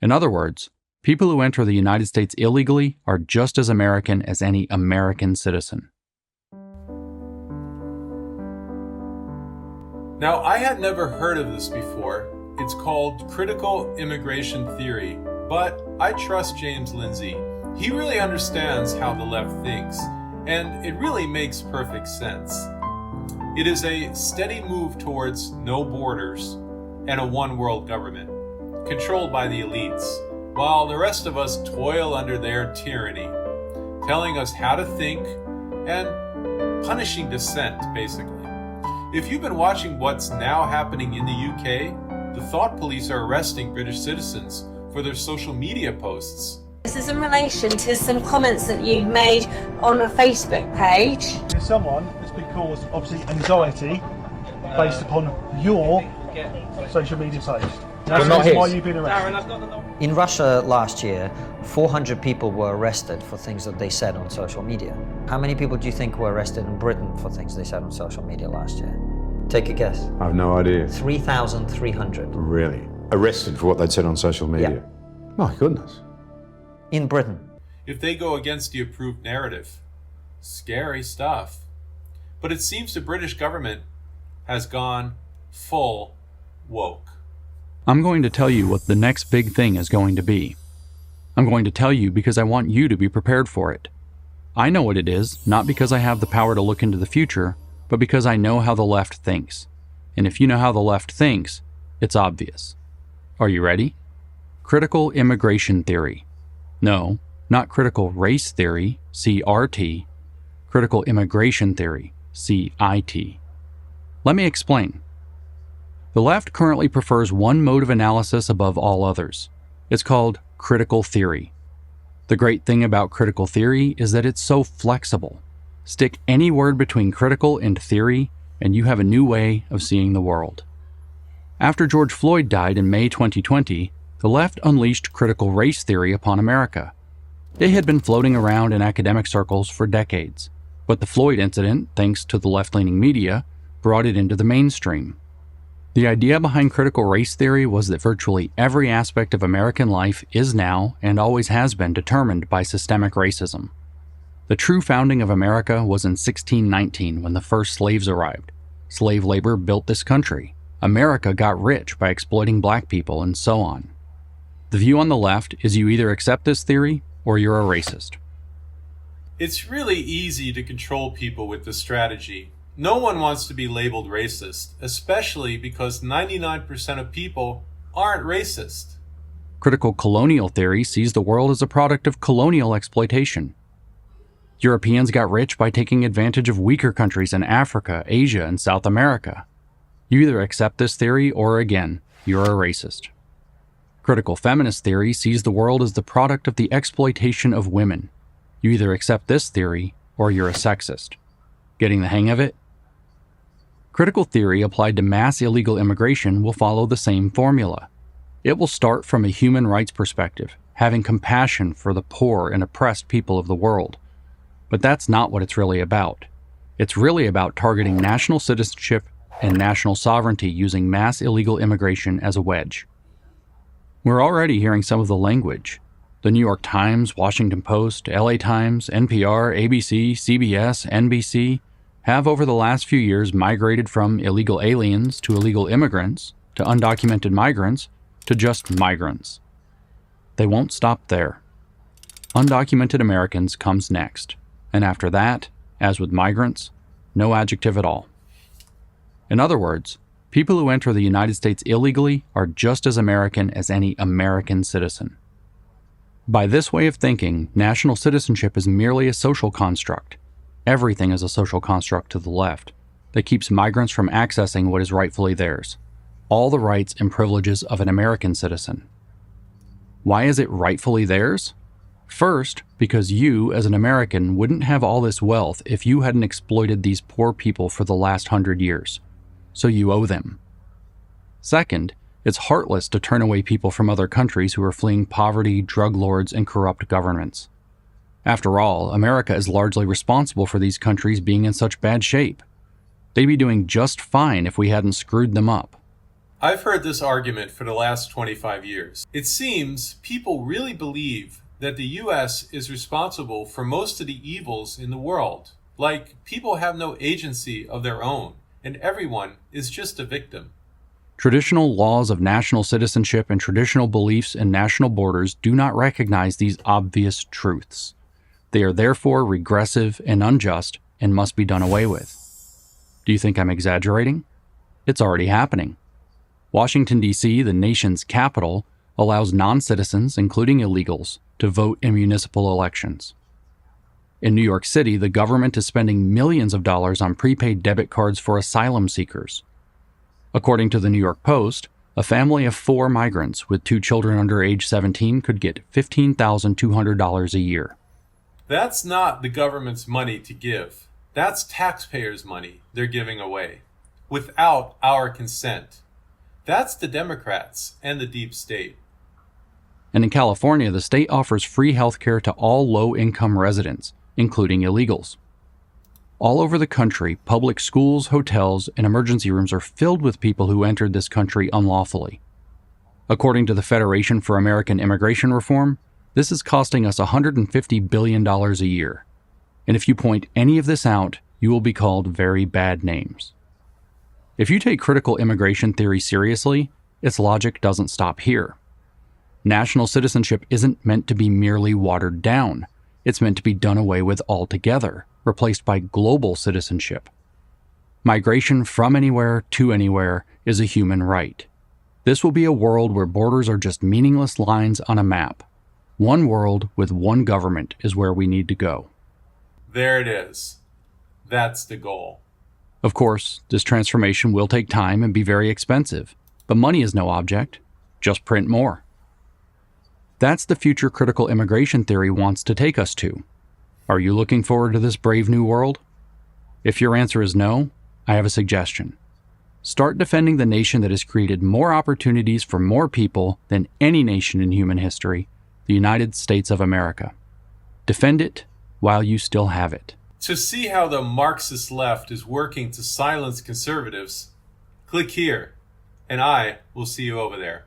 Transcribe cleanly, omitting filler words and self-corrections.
In other words, people who enter the United States illegally are just as American as any American citizen. Now, I had never heard of this before. It's called critical immigration theory, but I trust James Lindsay. He really understands how the left thinks, and it really makes perfect sense. It is a steady move towards no borders and a one-world government, controlled by the elites, while the rest of us toil under their tyranny, telling us how to think and punishing dissent, basically. If you've been watching what's now happening in the UK, the thought police are arresting British citizens for their social media posts. This is in relation to some comments that you made on a Facebook page. Someone has been caused, obviously, anxiety based upon your social media post. That's not his. Why you've been arrested. In Russia last year, 400 people were arrested for things that they said on social media. How many people do you think were arrested in Britain for things they said on social media last year? Take a guess. I have no idea. 3,300. Really? Arrested for what they'd said on social media? Yeah. My goodness. In Britain. If they go against the approved narrative. Scary stuff. But it seems the British government has gone full woke. I'm going to tell you what the next big thing is going to be. I'm going to tell you because I want you to be prepared for it. I know what it is, not because I have the power to look into the future, but because I know how the left thinks. And if you know how the left thinks, it's obvious. Are you ready? Critical immigration theory. No, not critical race theory, CRT. Critical immigration theory, CIT. Let me explain. The left currently prefers one mode of analysis above all others. It's called critical theory. The great thing about critical theory is that it's so flexible. Stick any word between critical and theory, and you have a new way of seeing the world. After George Floyd died in May 2020, the left unleashed critical race theory upon America. It had been floating around in academic circles for decades, but the Floyd incident, thanks to the left-leaning media, brought it into the mainstream. The idea behind critical race theory was that virtually every aspect of American life is now and always has been determined by systemic racism. The true founding of America was in 1619 when the first slaves arrived. Slave labor built this country. America got rich by exploiting black people, and so on. The view on the left is you either accept this theory or you're a racist. It's really easy to control people with this strategy. No one wants to be labeled racist, especially because 99% of people aren't racist. Critical colonial theory sees the world as a product of colonial exploitation. Europeans got rich by taking advantage of weaker countries in Africa, Asia, and South America. You either accept this theory or, again, you're a racist. Critical feminist theory sees the world as the product of the exploitation of women. You either accept this theory or you're a sexist. Getting the hang of it? Critical theory applied to mass illegal immigration will follow the same formula. It will start from a human rights perspective, having compassion for the poor and oppressed people of the world. But that's not what it's really about. It's really about targeting national citizenship and national sovereignty using mass illegal immigration as a wedge. We're already hearing some of the language. The New York Times, Washington Post, LA Times, NPR, ABC, CBS, NBC have over the last few years migrated from illegal aliens to illegal immigrants to undocumented migrants to just migrants. They won't stop there. Undocumented Americans comes next, and after that, as with migrants, no adjective at all. In other words, people who enter the United States illegally are just as American as any American citizen. By this way of thinking, national citizenship is merely a social construct. Everything is a social construct to the left that keeps migrants from accessing what is rightfully theirs, all the rights and privileges of an American citizen. Why is it rightfully theirs? First, because you, as an American, wouldn't have all this wealth if you hadn't exploited these poor people for the last 100 years. So you owe them. Second, it's heartless to turn away people from other countries who are fleeing poverty, drug lords, and corrupt governments. After all, America is largely responsible for these countries being in such bad shape. They'd be doing just fine if we hadn't screwed them up. I've heard this argument for the last 25 years. It seems people really believe that the US is responsible for most of the evils in the world. Like, people have no agency of their own, and everyone is just a victim. Traditional laws of national citizenship and traditional beliefs in national borders do not recognize these obvious truths. They are therefore regressive and unjust and must be done away with. Do you think I'm exaggerating? It's already happening. Washington, D.C., the nation's capital, allows non-citizens, including illegals, to vote in municipal elections. In New York City, the government is spending millions of dollars on prepaid debit cards for asylum seekers. According to the New York Post, a family of 4 migrants with 2 children under age 17 could get $15,200 a year. That's not the government's money to give. That's taxpayers' money they're giving away, without our consent. That's the Democrats and the deep state. And in California, the state offers free health care to all low-income residents, including illegals. All over the country, public schools, hotels, and emergency rooms are filled with people who entered this country unlawfully. According to the Federation for American Immigration Reform, this is costing us $150 billion a year. And if you point any of this out, you will be called very bad names. If you take critical immigration theory seriously, its logic doesn't stop here. National citizenship isn't meant to be merely watered down. It's meant to be done away with altogether, replaced by global citizenship. Migration from anywhere to anywhere is a human right. This will be a world where borders are just meaningless lines on a map. One world with one government is where we need to go. There it is. That's the goal. Of course, this transformation will take time and be very expensive, but money is no object. Just print more. That's the future critical immigration theory wants to take us to. Are you looking forward to this brave new world? If your answer is no, I have a suggestion. Start defending the nation that has created more opportunities for more people than any nation in human history, the United States of America. Defend it while you still have it. To see how the Marxist left is working to silence conservatives, click here, and I will see you over there.